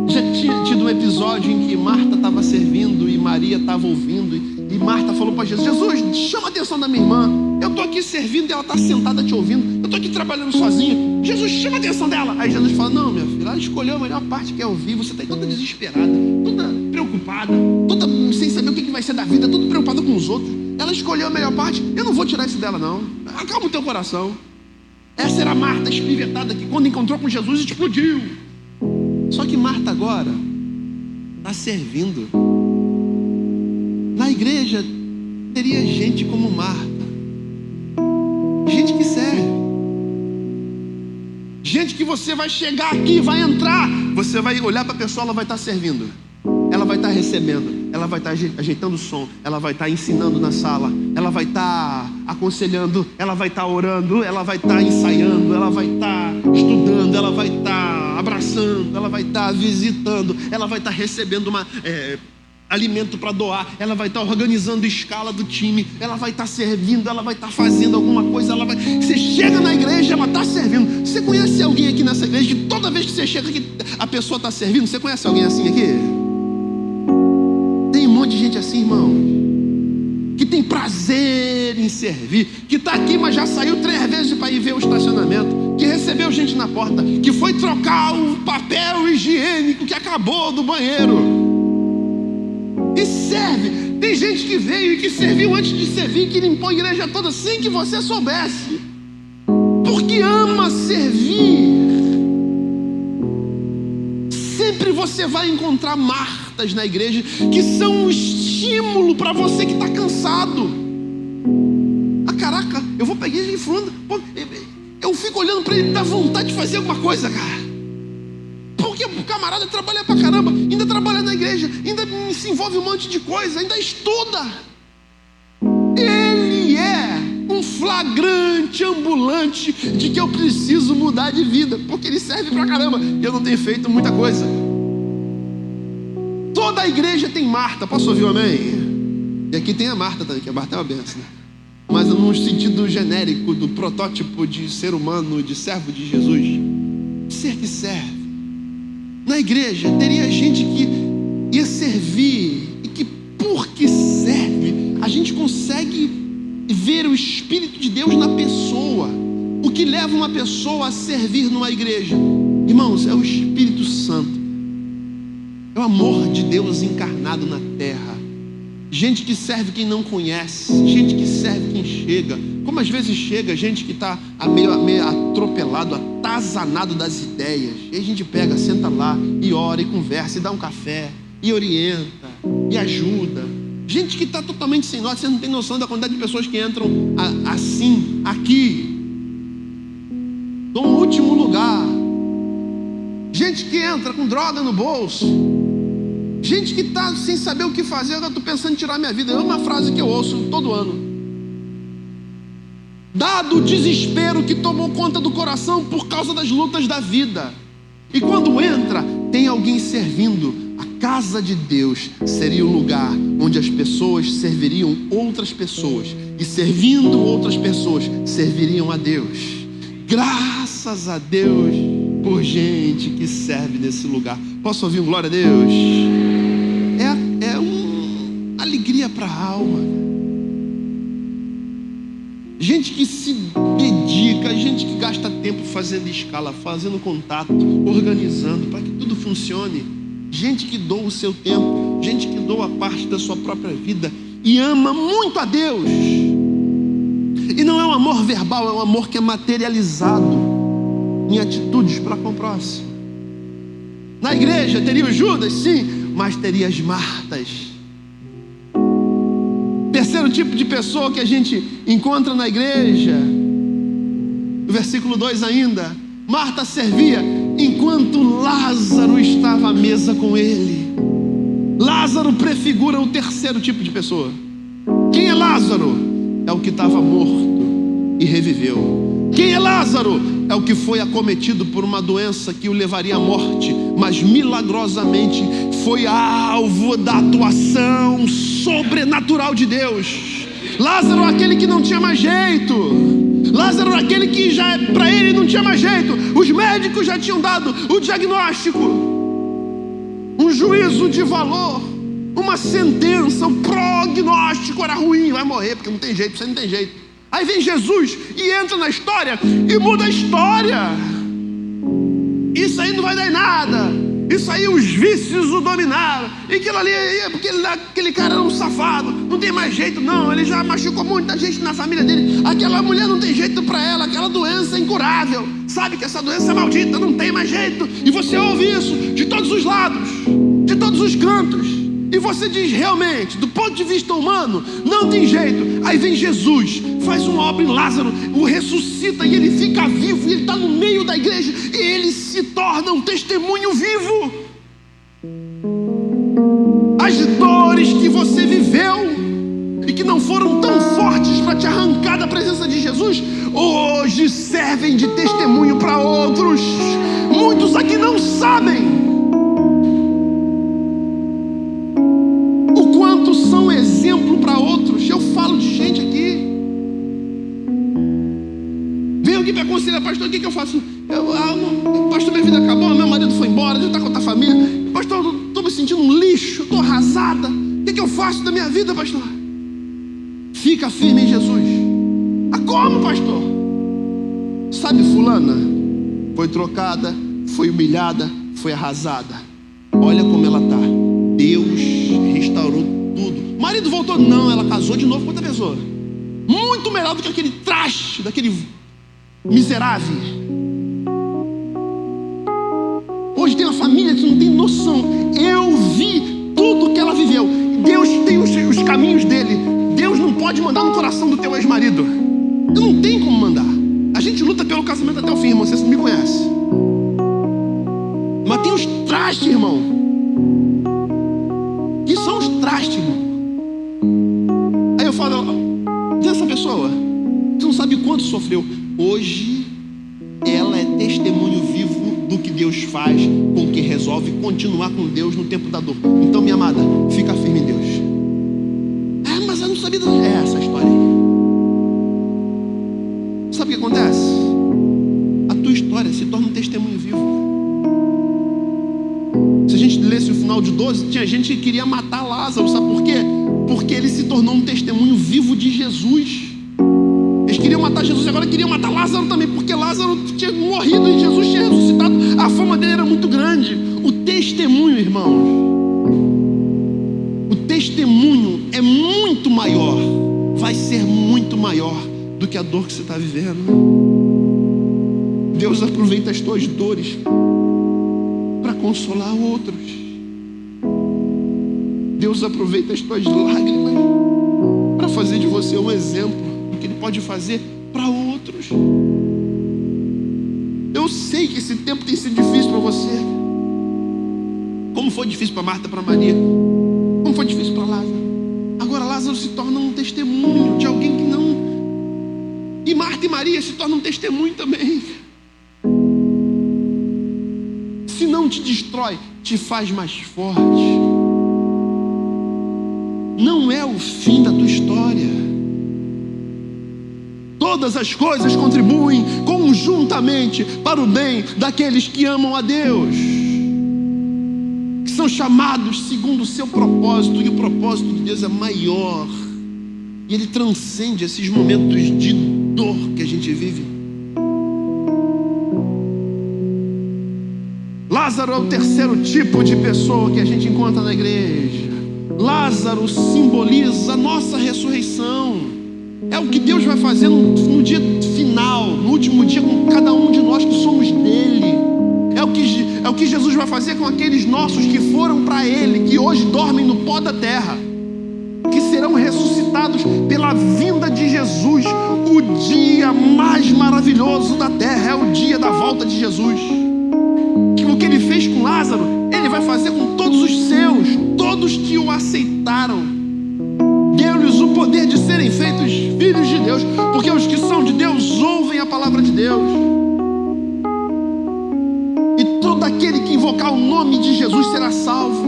Já tinha tido num episódio em que Marta estava servindo e Maria estava ouvindo, e Marta falou para Jesus: Jesus, chama a atenção da minha irmã, eu estou aqui servindo e ela está sentada te ouvindo, eu estou aqui trabalhando sozinha, Jesus, chama a atenção dela. Aí Jesus fala: não, minha filha, ela escolheu a melhor parte que é ouvir, você está aí toda desesperada, toda preocupada, toda sem saber o que vai ser da vida, toda preocupada com os outros. Ela escolheu a melhor parte, eu não vou tirar isso dela não, acalma o teu coração. Essa era a Marta espivetada que quando encontrou com Jesus explodiu. Só que Marta agora está servindo. Na igreja teria gente como Marta, gente que serve, gente que você vai chegar aqui, vai entrar, você vai olhar para a pessoa, ela vai estar servindo, ela vai estar recebendo, ela vai estar ajeitando o som, ela vai estar ensinando na sala, ela vai estar aconselhando, ela vai estar orando, ela vai estar ensaiando, ela vai estar estudando, ela vai estar abraçando, ela vai estar visitando, ela vai estar recebendo alimento para doar, ela vai estar organizando escala do time, ela vai estar servindo, ela vai estar fazendo alguma coisa, você chega na igreja, ela está servindo. Você conhece alguém aqui nessa igreja que toda vez que você chega aqui, a pessoa está servindo? Você conhece alguém assim aqui? Tem um monte de gente assim, irmão, que tem prazer em servir, que está aqui, mas já saiu 3 vezes para ir ver o estacionamento, que recebeu gente na porta, que foi trocar o papel higiênico que acabou do banheiro e serve. Tem gente que veio e que serviu antes de servir, que limpou a igreja toda sem que você soubesse, porque ama servir. Sempre você vai encontrar Martas na igreja que são um estímulo para você que está cansado. Caraca, eu vou pegar ele fulano, eu fico olhando para ele, dá vontade de fazer alguma coisa, cara. Porque o camarada trabalha pra caramba, ainda trabalha na igreja, ainda se envolve um monte de coisa, ainda estuda. Ele é um flagrante ambulante de que eu preciso mudar de vida, porque ele serve pra caramba e eu não tenho feito muita coisa. Toda a igreja tem Marta, posso ouvir um amém? E aqui tem a Marta também, que a Marta é uma benção, né? Mas no sentido genérico do protótipo de ser humano, de servo de Jesus, ser que serve. Na igreja teria gente que ia servir e que, porque serve, a gente consegue ver o Espírito de Deus na pessoa. O que leva uma pessoa a servir numa igreja, irmãos, é o Espírito Santo, é o amor de Deus encarnado na terra. Gente que serve quem não conhece, gente que serve quem chega. Como às vezes chega gente que está meio atropelado, atazanado das ideias, e a gente pega, senta lá e ora e conversa e dá um café e orienta e ajuda. Gente que está totalmente sem nota, você não tem noção da quantidade de pessoas que entram assim aqui, no último lugar. Gente que entra com droga no bolso, gente que está sem saber o que fazer. Eu estou pensando em tirar minha vida. É uma frase que eu ouço todo ano. Dado o desespero que tomou conta do coração por causa das lutas da vida, e quando entra, tem alguém servindo. A casa de Deus seria o lugar onde as pessoas serviriam outras pessoas, e servindo outras pessoas, serviriam a Deus. Graças a Deus por gente que serve nesse lugar. Posso ouvir um glória a Deus? É uma alegria para a alma. Gente que se dedica, gente que gasta tempo fazendo escala, fazendo contato, organizando para que tudo funcione. Gente que doa o seu tempo, gente que doa parte da sua própria vida e ama muito a Deus. E não é um amor verbal, é um amor que é materializado em atitudes para com o próximo. Na igreja teria os Judas, sim, mas teria as Martas. Terceiro tipo de pessoa que a gente encontra na igreja, no versículo 2 ainda, Marta servia enquanto Lázaro estava à mesa com ele. Lázaro prefigura o terceiro tipo de pessoa. Quem é Lázaro? É o que estava morto e reviveu. Quem é Lázaro? É o que foi acometido por uma doença que o levaria à morte, mas milagrosamente foi alvo da atuação sobrenatural de Deus. Lázaro é aquele que não tinha mais jeito. Lázaro é aquele que já para ele não tinha mais jeito. Os médicos já tinham dado o diagnóstico. Um juízo de valor, uma sentença, o prognóstico era ruim, vai morrer, porque não tem jeito, você não tem jeito. Aí vem Jesus e entra na história e muda a história. Isso aí não vai dar em nada. Isso aí os vícios o dominaram. E aquilo ali, porque aquele cara era um safado. Não tem mais jeito não. Ele já machucou muita gente na família dele. Aquela mulher não tem jeito pra ela. Aquela doença é incurável. Sabe que essa doença é maldita, não tem mais jeito. E você ouve isso de todos os lados, de todos os cantos. E você diz, realmente, do ponto de vista humano, não tem jeito. Aí vem Jesus, faz uma obra em Lázaro, o ressuscita e ele fica vivo. E ele está no meio da igreja e ele se torna um testemunho vivo. As dores que você viveu e que não foram tão fortes para te arrancar da presença de Jesus, hoje servem de testemunho para outros. Muitos aqui não sabem são exemplo para outros. Eu falo de gente aqui, vem aqui para aconselhar, pastor, o que eu faço? Pastor, minha vida acabou, meu marido foi embora, já está com outra família, pastor, eu estou me sentindo um lixo, estou arrasada, o que eu faço da minha vida, pastor? Fica firme em Jesus. Como, pastor? Sabe, fulana foi trocada, foi humilhada, foi arrasada, olha como ela está. Deus restaurou tudo. O marido voltou? Não, ela casou de novo com outra pessoa. Muito melhor do que aquele traste, daquele miserável. Hoje tem uma família que não tem noção. Eu vi tudo que ela viveu. Deus tem os caminhos dele. Deus não pode mandar no coração do teu ex-marido. Não tem como mandar. A gente luta pelo casamento até o fim, irmão. Você me conhece. Mas tem os trastes, irmão. Que são os trastes, irmão. Aí eu falo, dessa pessoa, você não sabe quanto sofreu. Hoje, ela é testemunho vivo do que Deus faz, com o que resolve continuar com Deus no tempo da dor. Então, minha amada, fica firme em Deus. Mas eu não sabia. Essa história aí. Sabe o que acontece? A tua história se torna um testemunho vivo. Se a gente lesse o final de 12, tinha gente que queria matar Lázaro, sabe por quê? Porque ele se tornou um testemunho vivo de Jesus. Eles queriam matar Jesus e agora queriam matar Lázaro também, porque Lázaro tinha morrido e Jesus tinha ressuscitado. A fama dele era muito grande. O testemunho, irmãos, o testemunho é muito maior, vai ser muito maior do que a dor que você está vivendo. Deus aproveita as tuas dores para consolar outros. Deus aproveita as tuas lágrimas para fazer de você um exemplo do que Ele pode fazer para outros. Eu sei que esse tempo tem sido difícil para você, como foi difícil para Marta, para Maria, como foi difícil para Lázaro. Agora Lázaro se torna um testemunho de alguém que não... E Marta e Maria se tornam um testemunho também. Se não te destrói, te faz mais forte. Não é o fim da tua história. Todas as coisas contribuem conjuntamente para o bem daqueles que amam a Deus, que são chamados segundo o seu propósito. E o propósito de Deus é maior, e Ele transcende esses momentos de dor que a gente vive. Lázaro é o terceiro tipo de pessoa que a gente encontra na igreja. Lázaro simboliza a nossa ressurreição. É o que Deus vai fazer no dia final, no último dia, com cada um de nós que somos dele. É o que Jesus vai fazer com aqueles nossos que foram para Ele, que hoje dormem no pó da terra, que serão ressuscitados pela vinda de Jesus. O dia mais maravilhoso da terra é o dia da volta de Jesus. O que Ele fez com Lázaro, Ele vai fazer com todos os seus, todos que o aceitaram. Deu-lhes o poder de serem feitos filhos de Deus, porque os que são de Deus ouvem a palavra de Deus. E todo aquele que invocar o nome de Jesus será salvo.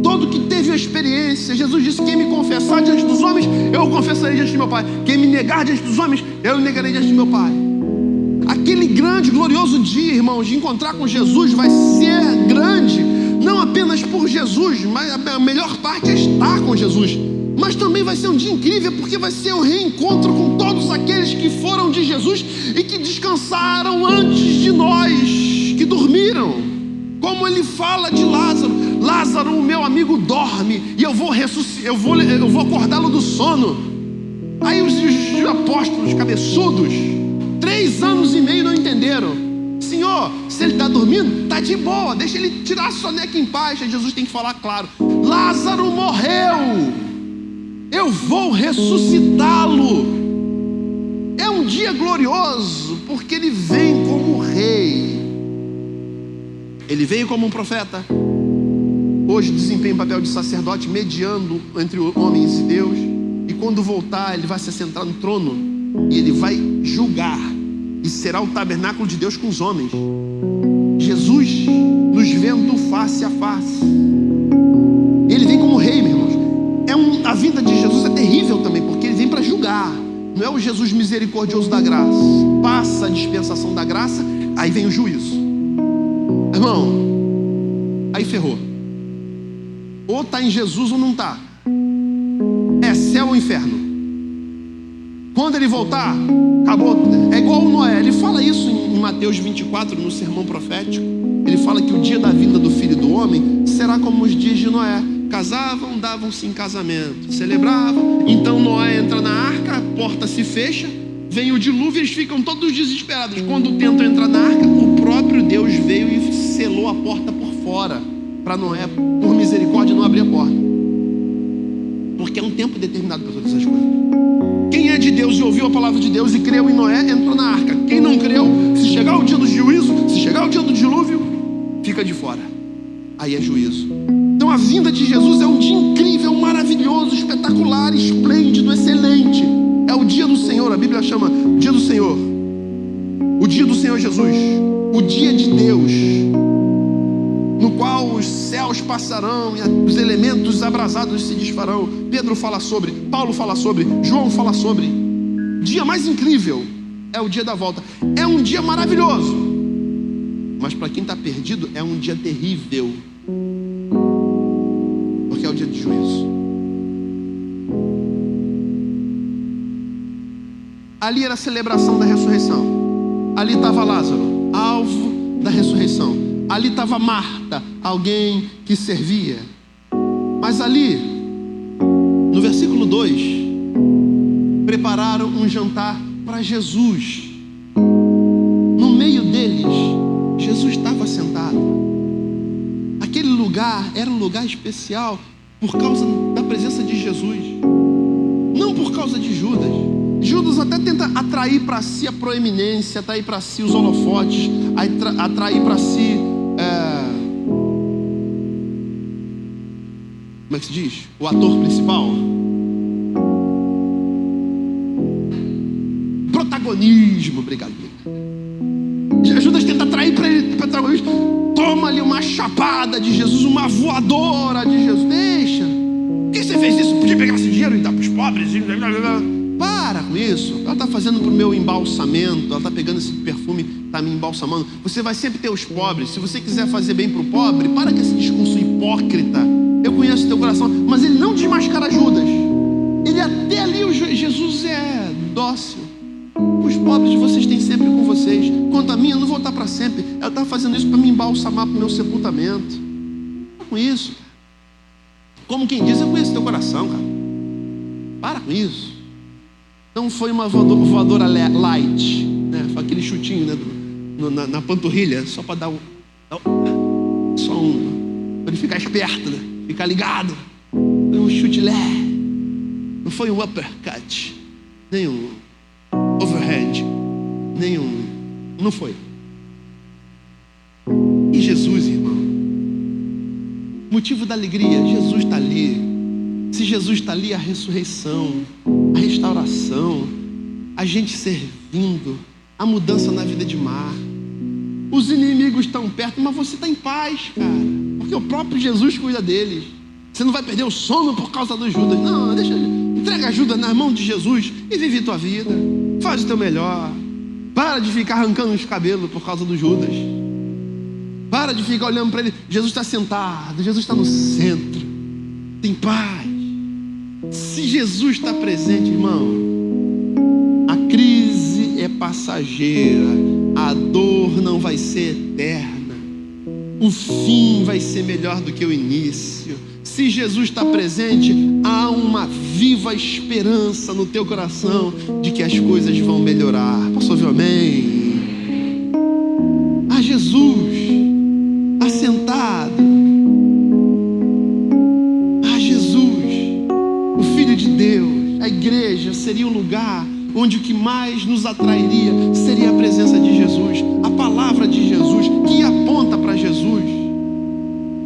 Todo que teve a experiência, Jesus disse: quem me confessar diante dos homens, eu o confessarei diante de meu Pai. Quem me negar diante dos homens, eu o negarei diante de meu Pai. Aquele grande, glorioso dia, irmãos, de encontrar com Jesus vai ser grande, não apenas por Jesus, mas a melhor parte é estar com Jesus, mas também vai ser um dia incrível, porque vai ser o reencontro com todos aqueles que foram de Jesus e que descansaram antes de nós, que dormiram. Como ele fala de Lázaro: Lázaro, o meu amigo, dorme, e eu vou acordá-lo do sono. Aí os apóstolos cabeçudos, 3 anos e meio, não entenderam. Senhor, se ele está dormindo, está de boa, deixa ele tirar a soneca em paz. Aí Jesus tem que falar claro: Lázaro morreu, eu vou ressuscitá-lo. É um dia glorioso, porque ele vem como rei. Ele veio como um profeta, hoje desempenha o papel de sacerdote, mediando entre homens e Deus. E quando voltar, ele vai se assentar no trono e ele vai julgar, e será o tabernáculo de Deus com os homens. Jesus nos vendo face a face. Ele vem como rei, meus irmãos. A vinda de Jesus é terrível também, porque ele vem para julgar. Não é o Jesus misericordioso da graça. Passa a dispensação da graça, aí vem o juízo. Irmão, aí ferrou. Ou está em Jesus ou não está. É céu ou inferno. Quando ele voltar, acabou. É igual o Noé. Ele fala isso em Mateus 24, no sermão profético. Ele fala que o dia da vinda do Filho do Homem será como os dias de Noé. Casavam, davam-se em casamento, celebravam. Então Noé entra na arca, a porta se fecha, vem o dilúvio, eles ficam todos desesperados. Quando tentam entrar na arca, o próprio Deus veio e selou a porta por fora, para Noé, por misericórdia, não abrir a porta, porque é um tempo determinado para todas essas coisas. Quem é de Deus e ouviu a palavra de Deus e creu em Noé, entrou na arca. Quem não creu, se chegar o dia do juízo, se chegar o dia do dilúvio, fica de fora. Aí é juízo. Então a vinda de Jesus é um dia incrível, maravilhoso, espetacular, esplêndido, excelente. É o dia do Senhor. A Bíblia chama dia do Senhor, o dia do Senhor Jesus, o dia de Deus, no qual os céus passarão e os elementos abrasados se desfarão. Pedro fala sobre, Paulo fala sobre, João fala sobre. Dia mais incrível é o dia da volta. É um dia maravilhoso, mas para quem está perdido é um dia terrível, porque é o dia de juízo. Ali era a celebração da ressurreição. Ali estava Lázaro, alvo da ressurreição. Ali estava Marta, alguém que servia. Mas ali, no versículo 2, prepararam um jantar para Jesus. No meio deles, Jesus estava sentado. Aquele lugar era um lugar especial por causa da presença de Jesus, não por causa de Judas. Judas até tenta atrair para si a proeminência, atrair para si os holofotes, atrair para si, como é que se diz? O ator principal, protagonismo. Obrigado. Judas tenta atrair para ele protagonismo. Toma ali uma chapada de Jesus, uma voadora de Jesus. Deixa. Por que você fez isso? Podia pegar esse dinheiro e dar para os pobres? Para com isso. Ela está fazendo para o meu embalsamento. Ela está pegando esse perfume, está me embalsamando. Você vai sempre ter os pobres. Se você quiser fazer bem para o pobre, para com esse discurso hipócrita. Eu conheço o teu coração. Mas ele não desmascara Judas. Ele até ali, Jesus é dócil. Os pobres vocês têm sempre com vocês. Quanto a mim, eu não vou estar para sempre. Ela está fazendo isso para me embalsamar para o meu sepultamento. Para com isso. Como quem diz, eu conheço teu coração, cara. Para com isso. Não foi uma voadora light, né? Foi aquele chutinho, né? Na panturrilha, só para dar para ele ficar esperto, né? Ficar ligado. Foi um chute leve. Não foi um uppercut, nem um overhead, nenhum. Não foi. E Jesus, irmão, motivo da alegria, Jesus está ali. Se Jesus está ali, a ressurreição, a restauração, a gente servindo, a mudança na vida de Mar. Os inimigos estão perto, mas você está em paz, cara, porque o próprio Jesus cuida deles. Você não vai perder o sono por causa dos Judas. Não, deixa, entrega a Judas nas mãos de Jesus e vive tua vida. Faz o teu melhor. Para de ficar arrancando os cabelos por causa do Judas. Para Para de ficar olhando para ele. Jesus está sentado, Jesus está no centro. Tem paz. Se Jesus está presente, irmão, a crise é passageira, a dor não vai ser eterna, o fim vai ser melhor do que o início. Se Jesus está presente, há uma viva esperança no teu coração de que as coisas vão melhorar. Posso ouvir amém? A Jesus assentado, a Jesus, o Filho de Deus. A igreja seria um lugar onde o que mais nos atrairia seria a presença de Jesus, a palavra de Jesus, que aponta para Jesus,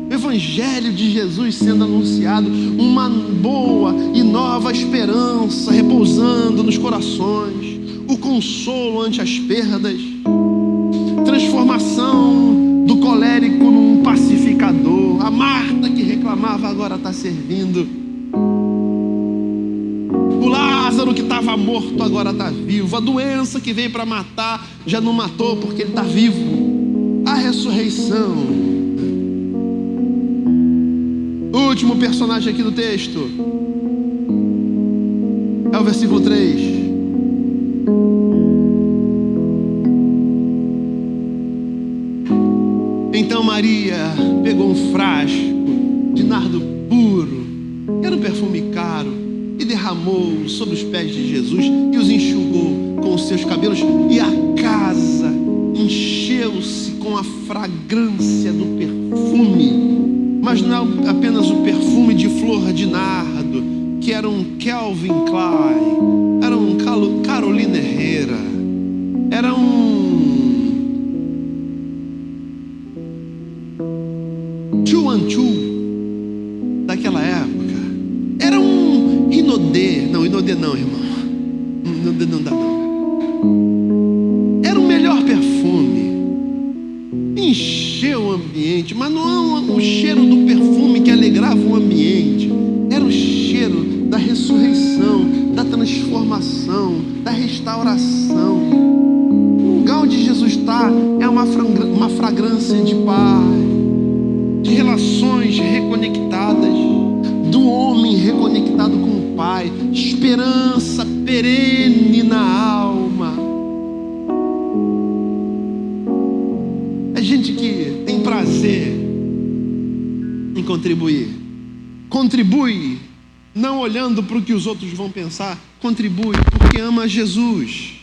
o Evangelho de Jesus sendo anunciado, uma boa e nova esperança repousando nos corações, o consolo ante as perdas, transformação do colérico num pacificador. A Marta que reclamava agora está servindo. O Lázaro que estava morto agora está vivo. A doença que veio para matar já não matou porque ele está vivo. A ressurreição. O último personagem aqui do texto é o versículo 3. Então Maria pegou um frasco de nardo puro, era um perfume caro, e derramou sobre os pés de Jesus e os enxugou com os seus cabelos, e a casa encheu-se com a fragrância do perfume. Mas não apenas o perfume de flor de nardo, que era um Calvin Klein, era um Carolina Herrera, era um daquela época, era um Inodê. Não, Inodê não, irmão, Inodê não dá não. Era o melhor perfume, encheu o ambiente, mas não é o cheiro do perfume que alegrava o ambiente, era o cheiro da ressurreição, da transformação, da restauração. O lugar onde Jesus está é uma fragrância de paz, de relações reconectadas, do homem reconectado com o Pai, esperança perene na alma. É gente que tem prazer em contribuir. Contribui não olhando para o que os outros vão pensar, contribui porque ama Jesus,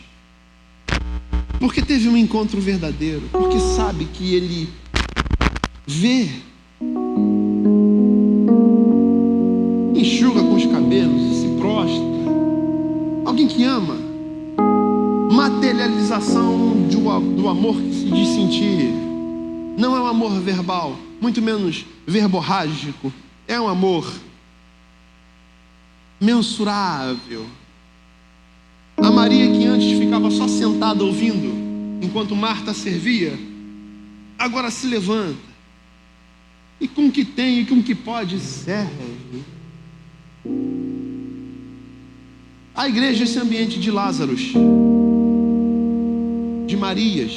porque teve um encontro verdadeiro, porque sabe que Ele vê, enxuga com os cabelos e se prostra. Alguém que ama, materialização do amor que se diz sentir. Não é um amor verbal, muito menos verborrágico. É um amor mensurável. A Maria, que antes ficava só sentada ouvindo enquanto Marta servia, agora se levanta e com o que tem e com o que pode serve. A igreja é esse ambiente de Lázaros, de Marias,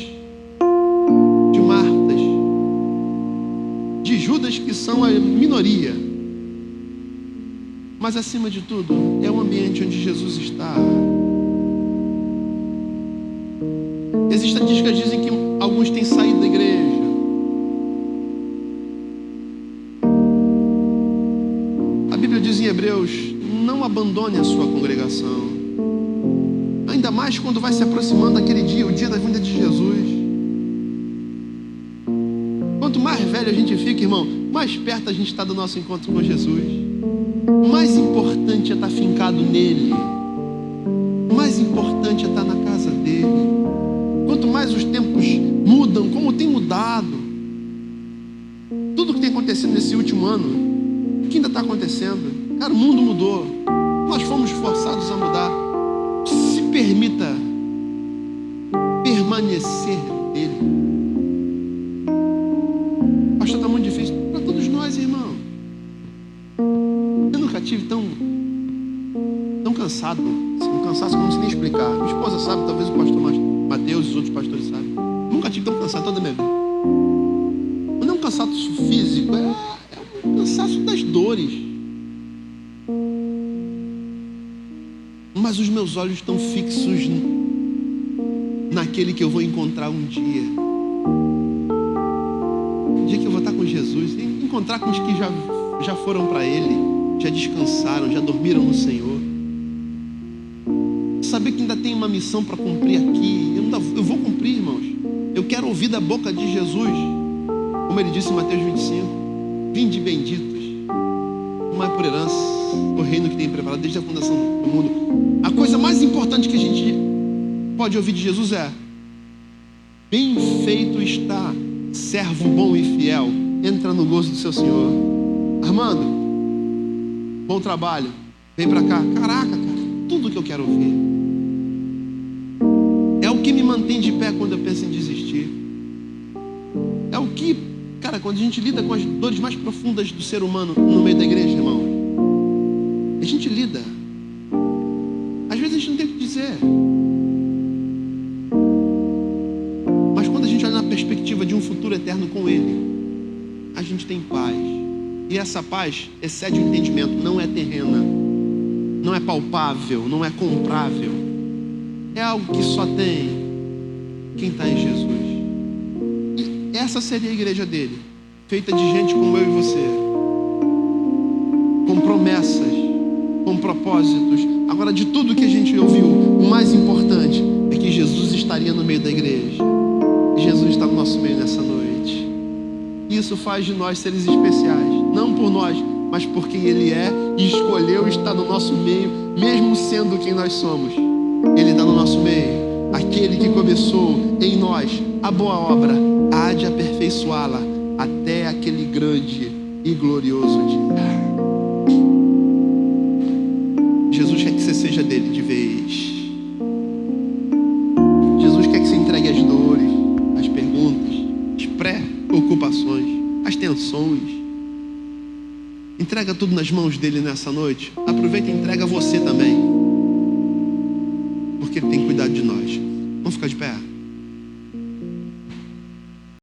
de Martas, de Judas, que são a minoria, mas acima de tudo é um ambiente onde Jesus está. As estatísticas dizem que alguns têm saído da igreja. A Bíblia diz em Hebreus: não abandone a sua congregação, ainda mais quando vai se aproximando daquele dia, o dia da vinda de Jesus. Quanto mais velho a gente fica, irmão, mais perto a gente está do nosso encontro com Jesus. O mais importante é estar fincado nele, o mais importante é estar na casa dele. Quanto mais os tempos mudam, como tem mudado, tudo que tem acontecido nesse último ano, que ainda está acontecendo, cara, o mundo mudou, nós fomos forçados a mudar. Se permita permanecer nele. Pastor, está muito difícil para todos nós, irmão. Eu nunca tive tão cansado, um cansaço que eu não sei nem explicar. Minha esposa sabe, talvez o pastor Mateus e os outros pastores sabem. Nunca tive tão cansado toda a minha vida. cansaço físico, é um cansaço das dores. Mas os meus olhos estão fixos naquele que eu vou encontrar um dia. Um dia que eu vou estar com Jesus, encontrar com os que já foram para Ele, já descansaram, já dormiram no Senhor. Saber que ainda tem uma missão para cumprir aqui. Eu vou cumprir, irmãos. Eu quero ouvir da boca de Jesus, como Ele disse em Mateus 25: vinde benditos, tomai por herança o reino que tem preparado desde a fundação do mundo. A coisa mais importante que a gente pode ouvir de Jesus é: bem feito está, servo bom e fiel, entra no gozo do seu Senhor. Armando, bom trabalho, vem pra cá. Caraca, cara, tudo que eu quero ouvir. É o que me mantém de pé quando eu penso em desistir. É o que, cara, quando a gente lida com as dores mais profundas do ser humano no meio da igreja, irmão, a gente lida. Às vezes a gente não tem o que dizer, mas quando a gente olha na perspectiva de um futuro eterno com Ele, a gente tem paz. E essa paz excede o entendimento, não é terrena, não é palpável, não é comprável. É algo que só tem quem está em Jesus. E essa seria a igreja dele, feita de gente como eu e você, com promessas, com propósitos. Agora, de tudo que a gente ouviu, o mais importante é que Jesus estaria no meio da igreja. E Jesus está no nosso meio nessa noite. Isso faz de nós seres especiais, não por nós, mas por quem Ele é e escolheu estar no nosso meio, mesmo sendo quem nós somos. Ele está no nosso meio. Aquele que começou em nós a boa obra, há de aperfeiçoá-la até aquele grande e glorioso dia. Jesus quer que você seja dele de vez. Jesus quer que você entregue as dores, as perguntas, as preocupações, as tensões. Entrega tudo nas mãos dele nessa noite. Aproveita e entrega você também, porque ele tem cuidado de nós. Vamos ficar de pé?